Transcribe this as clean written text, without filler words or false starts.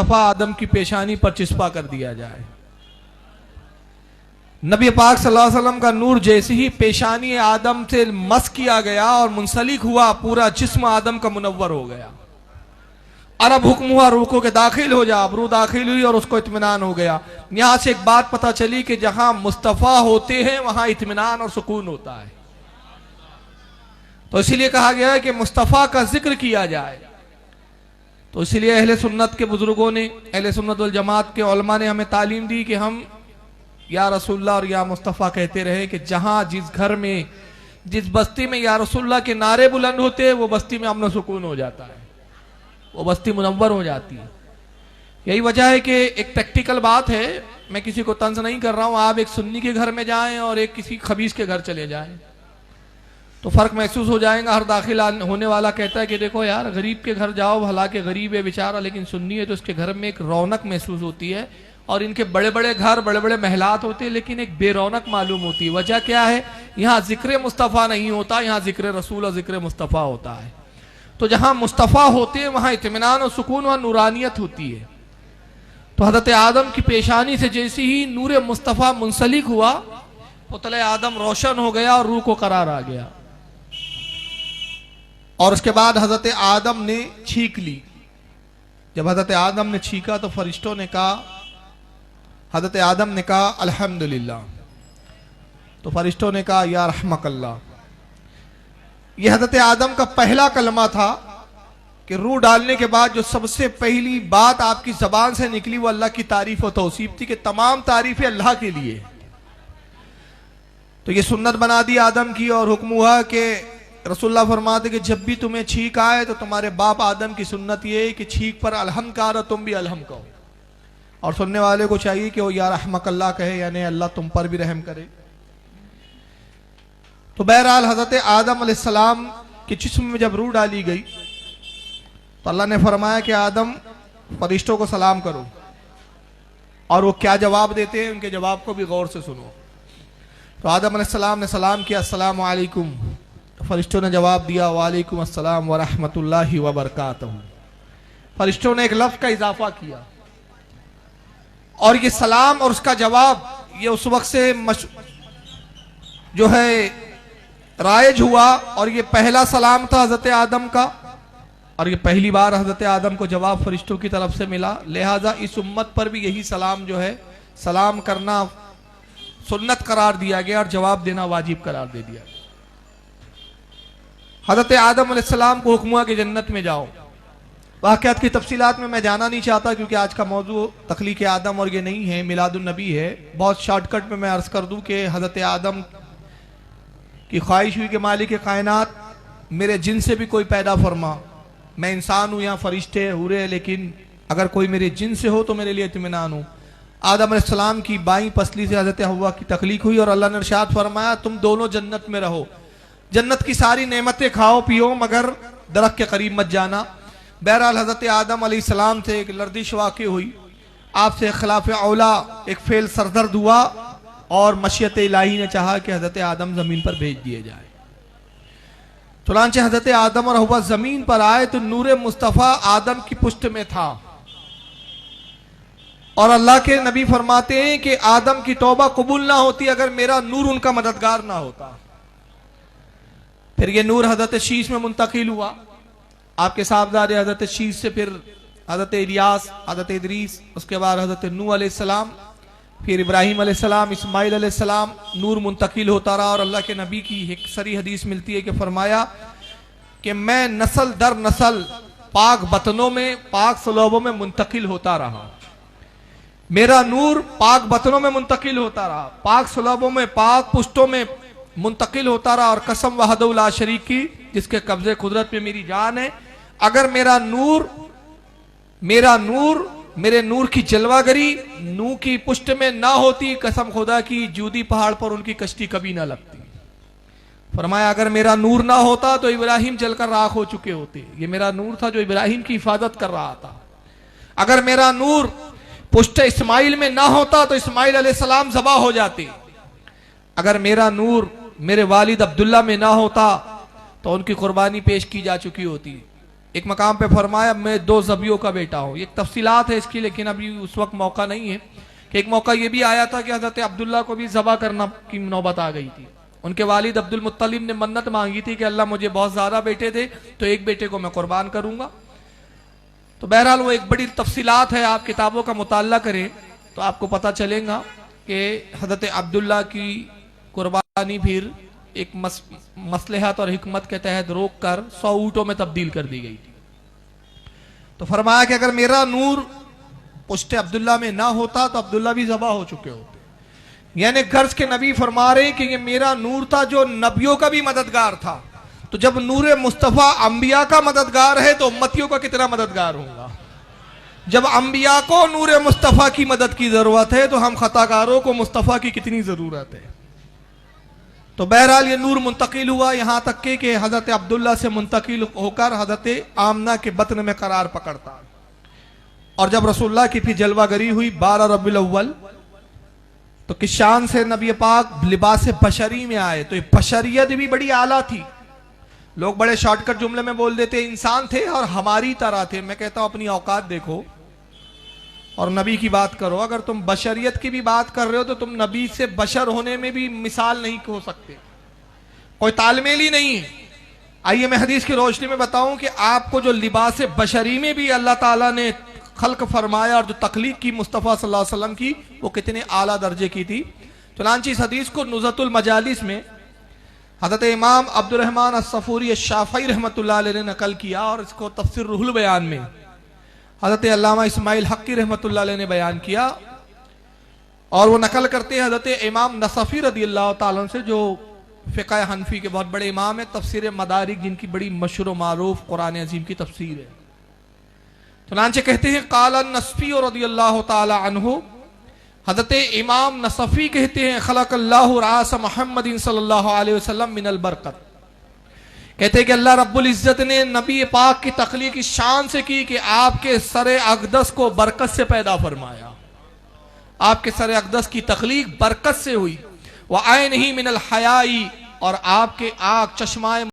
मुस्तफ़ा आदम की पेशानी पर चिस्पा कर दिया जाए। नबी पाक सल्लल्लाहु अलैहि वसल्लम का नूर जैसे ही पेशानी आदम से मस किया गया और मुंसलिक हुआ, पूरा जिस्म आदम का मुनव्वर हो गया। अरब हुक्म हुआ रूको के दाखिल हो जा, अब रूह दाखिल हुई और उसको इत्मीनान हो गया। यहां से एक बात पता चली कि जहां मुस्तफ़ा होते हैं वहां इत्मीनान और सुकून होता है। तो इसीलिए कहा गया है कि मुस्तफ़ा का जिक्र किया जाए। तो इसीलिए अहले सुन्नत के बुजुर्गों ने, अहले सुन्नत वल जमात के उलमा ने हमें तालीम दी कि हम या रसूलुल्लाह और या मुस्तफ़ा कहते रहे कि जहां जिस घर में, जिस बस्ती में या रसूलुल्लाह के नारे बुलंद होते हैं वो बस्ती में अमन सुकून हो जाता है, वो बस्ती मुनव्वर हो जाती है। यही वजह है कि एक प्रैक्टिकल बात है, मैं किसी को तंज नहीं कर रहा हूं। आप एक सुन्नी के घर में जाएं और एक किसी खबीस के घर चले जाएं तो फर्क महसूस हो जाएगा। हर दाखिल होने वाला कहता है कि देखो यार, गरीब के घर जाओ, हालांकि गरीब है बेचारा लेकिन सुन्नी है, तो उसके घर में एक रौनक महसूस होती है। और इनके बड़े बड़े घर, बड़े बड़े महलात होते हैं लेकिन एक बेरौनक मालूम होती है। वजह क्या है? यहाँ जिक्र मुस्तफ़ा नहीं होता, यहाँ जिक्र रसूल और जिक्र मुस्तफ़ा होता है। तो जहां मुस्तफ़ा होते हैं वहां इत्मीनान और सुकून, वहां नूरानियत होती है। तो हज़रत आदम की पेशानी से जैसे ही नूर मुस्तफ़ा मुंसलिक हुआ, पुतले आदम रोशन हो गया और रूह को करार आ गया। और उसके बाद हज़रत आदम ने छींक ली। जब हज़रत आदम ने छींका तो फरिश्तों ने कहा, हज़रत आदम ने कहा अल्हम्दुलिल्लाह। तो फरिश्तों ने कहा या रहमकल्लाह। यह हज़रत आदम का पहला कलमा था कि रूह डालने के बाद जो सबसे पहली बात आपकी ज़बान से निकली वो अल्लाह की तारीफ और तौसीफ थी कि तमाम तारीफें अल्लाह के लिए। तो ये सुन्नत बना दी आदम की और हुक्म हुआ कि रसूलुल्लाह फरमाते कि जब भी तुम्हें छींक आए तो तुम्हारे बाप आदम की सुन्नत ये है कि छींक पर अलहम कहा, तुम भी अलहम कहो। और सुनने वाले को चाहिए कि वो या रहमकल्लाह कहे, यानी अल्लाह तुम पर भी रहम करे। तो बहरहाल हज़रत आदम अलैहिस्सलाम के जिस्म में जब रूह डाली गई तो अल्लाह ने फरमाया कि आदम फरिश्तों को सलाम करो। और वो क्या जवाब देते हैं, उनके जवाब को भी गौर से सुनो। तो आदम अलैहिस्सलाम ने सलाम किया, अस्सलाम वालेकुम। फरिश्तों ने जवाब दिया, वालेकुम अस्सलाम व रहमतुल्लाहि व बरकातहू। फरिश्तों ने एक लफ्ज़ का इजाफा किया और ये सलाम और उसका जवाब ये उस वक्त से जो है राइज हुआ। और ये पहला सलाम था हज़रत आदम का और ये पहली बार हज़रत आदम को जवाब फरिश्तों की तरफ से मिला। लिहाजा इस उम्मत पर भी यही सलाम जो है, सलाम करना सुन्नत करार दिया गया और जवाब देना वाजिब करार दे दिया। हज़रत आदम अलैहिस्सलाम को हुक्म हुआ कि जन्नत में जाओ। वाक़यात की तफसीलात में मैं जाना नहीं चाहता क्योंकि आज का मौजू तख्लीक आदम और ये नहीं है, मिलादुन नबी है। बहुत शॉर्टकट में मैं अर्ज़ कर दूं कि हज़रत आदम की ख्वाहिश हुई कि मालिक कायनात मेरे जिन से भी कोई पैदा फरमा। मैं इंसान हूँ, यहाँ फरिश्ते हुरे, लेकिन अगर कोई मेरे जिन से हो तो मेरे लिए इत्मीनान हो। आदम अलैहिस्सलाम की बाईं पसली से हज़रत हव्वा की तख्लीक हुई और अल्लाह ने इरशाद फरमाया तुम दोनों जन्नत में रहो, जन्नत की सारी नेमतें खाओ पियो, मगर दरख्त के करीब मत जाना। बहरहाल हज़रत आदम अलैहिस्सलाम से एक लर्दिश वाक़ हुई, आपसे खिलाफ औला एक फेल सरदर्द हुआ और मशीयत इलाही ने चाहा कि हज़रत आदम ज़मीन पर भेज दिए जाए। चुनांचे हज़रत आदम और हव्वा ज़मीन पर आए तो नूर मुस्तफ़ा आदम की पुष्ट में था और अल्लाह के नबी फरमाते हैं कि आदम की तौबा कबूल ना होती अगर मेरा नूर उनका मददगार ना होता। फिर ये नूर हज़रत शीश में मुंतकिल हुआ, आपके साहबजादे हज़रत शीश से फिर हज़रत इलियास, हज़रत इदरीस, उसके बाद हज़रत नूह अलैहिस्सलाम, फिर इब्राहीम अलैहिस्सलाम, इस्माइल अलैहिस्सलाम, नूर मुंतकिल होता रहा। और अल्लाह के नबी की एक सरी हदीस मिलती है कि फरमाया कि मैं नस्ल दर नस्ल पाक बतनों में, पाक सलोबों में मुंतकिल होता रहा। मेरा नूर पाक बतनों में मुंतकिल होता रहा, पाक सलोबों में, पाक पुश्तों में मुंतकिल होता रहा। और कसम वहदहू ला शरीक की, जिसके कब्जे कुदरत में मेरी जान है, अगर मेरा नूर मेरे नूर की जलवागरी नूह की पुष्ट में ना होती, कसम खुदा की जूदी पहाड़ पर उनकी कश्ती कभी ना लगती। फरमाया अगर मेरा नूर ना होता तो इब्राहिम जलकर राख हो चुके होते। ये मेरा नूर था जो इब्राहिम की हिफाजत कर रहा था। अगर मेरा नूर पुष्ट इस्माइल में ना होता तो इस्माइल अलैहिस्सलाम ज़बा हो जाते। अगर मेरा नूर मेरे वालिद अब्दुल्ला में ना होता तो उनकी कुर्बानी पेश की जा चुकी होती। एक मकाम पे फरमाया मैं 2 ज़बियों का बेटा हूँ। एक तफसीलात है इसकी, लेकिन अभी उस वक्त मौका नहीं है। कि एक मौका ये भी आया था कि हज़रत अब्दुल्ला को भी ज़बा करना की नौबत आ गई थी। उनके वालिद अब्दुल मुत्तलिब ने मन्नत मांगी थी कि अल्लाह मुझे बहुत ज़्यादा बेटे थे तो एक बेटे को मैं कुर्बान करूँगा। तो बहरहाल वो एक बड़ी तफसीलात है, आप किताबों का मुताला करें तो आपको पता चलेगा कि हज़रत अब्दुल्ला की कुर्बानी फिर एक मसलहत और हिकमत के तहत रोक कर 100 ऊँटों में तब्दील कर दी गई थी। तो फरमाया कि अगर मेरा नूर पुश्ते अब्दुल्ला में ना होता तो अब्दुल्ला भी ज़बा हो चुके होते। यानी गर्ज के नबी फरमा रहे कि ये मेरा नूर था जो नबियों का भी मददगार था। तो जब नूर मुस्तफ़ा अंबिया का मददगार है तो उम्मतियों का कितना मददगार होगा। जब अंबिया को नूर मुस्तफ़ा की मदद की ज़रूरत है तो हम खताकारों को मुस्तफ़ा की कितनी ज़रूरत है। तो बहरहाल ये नूर मुंतकिल हुआ यहाँ तक कि हज़रत अब्दुल्ला से मुंतकिल होकर हज़रत आमना के बतन में करार पकड़ता। और जब रसूलुल्लाह की फिर जलवागरी हुई 12 रबीउल अव्वल, तो किस शान से नबी पाक लिबास बशरी में आए। तो ये बशरियत भी बड़ी आला थी। लोग बड़े शॉर्टकट जुमले में बोल देते इंसान थे और हमारी तरह थे। मैं कहता हूं अपनी औकात देखो और नबी की बात करो। अगर तुम बशरियत की भी बात कर रहे हो तो तुम नबी से बशर होने में भी मिसाल नहीं हो सकते, कोई तालमेल ही नहीं है। आइए मैं हदीस की रोशनी में बताऊं कि आपको जो लिबास बशरी में भी अल्लाह ताला ने खल्क फरमाया और जो तख्लीक की मुस्तफ़ा सल्लल्लाहु अलैहि वसल्लम की वो कितने आला दर्जे की थी। चुनांचे इस हदीस को नुज़तुल मजालिस में हज़रत इमाम अब्दुर रहमान अस्सफूरी शाफ़ई रहमतुल्लाह अलैह ने नकल किया और इसको तफसीर रूहुल बयान में हज़रत अल्लामा इस्माइल हक्की रहमतुल्लाह अलैह ने बयान किया। और वो नकल करते हैं हज़रत इमाम नसफ़ी रज़ियल्लाहु ताला अन्हु से, जो फ़िक़ह हनफ़ी के बहुत बड़े इमाम है। तफसीर मदारिक जिनकी बड़ी मशहूर मारूफ कुरान अज़ीम की तफसीर है। चुनांचे कहते हैं क़ाला नसफ़ी रज़ियल्लाहु ताला अन्हु, हज़रत इमाम नसफ़ी कहते हैं खलक़ल्लाहु रास मुहम्मदिन सल्लल्लाहु अलैहि वसल्लम मिनल बरकत। कहते हैं कि अल्लाह रब्बुल इज़्ज़त ने नबी पाक की तख्लीक इस शान से की कि आपके सरे अक़दस को बरकत से पैदा फरमाया। आपके सरे अक़दस की तख्लीक बरकत से हुई। व आइन ही मिनल हयाई, और आपके आँख चश्माए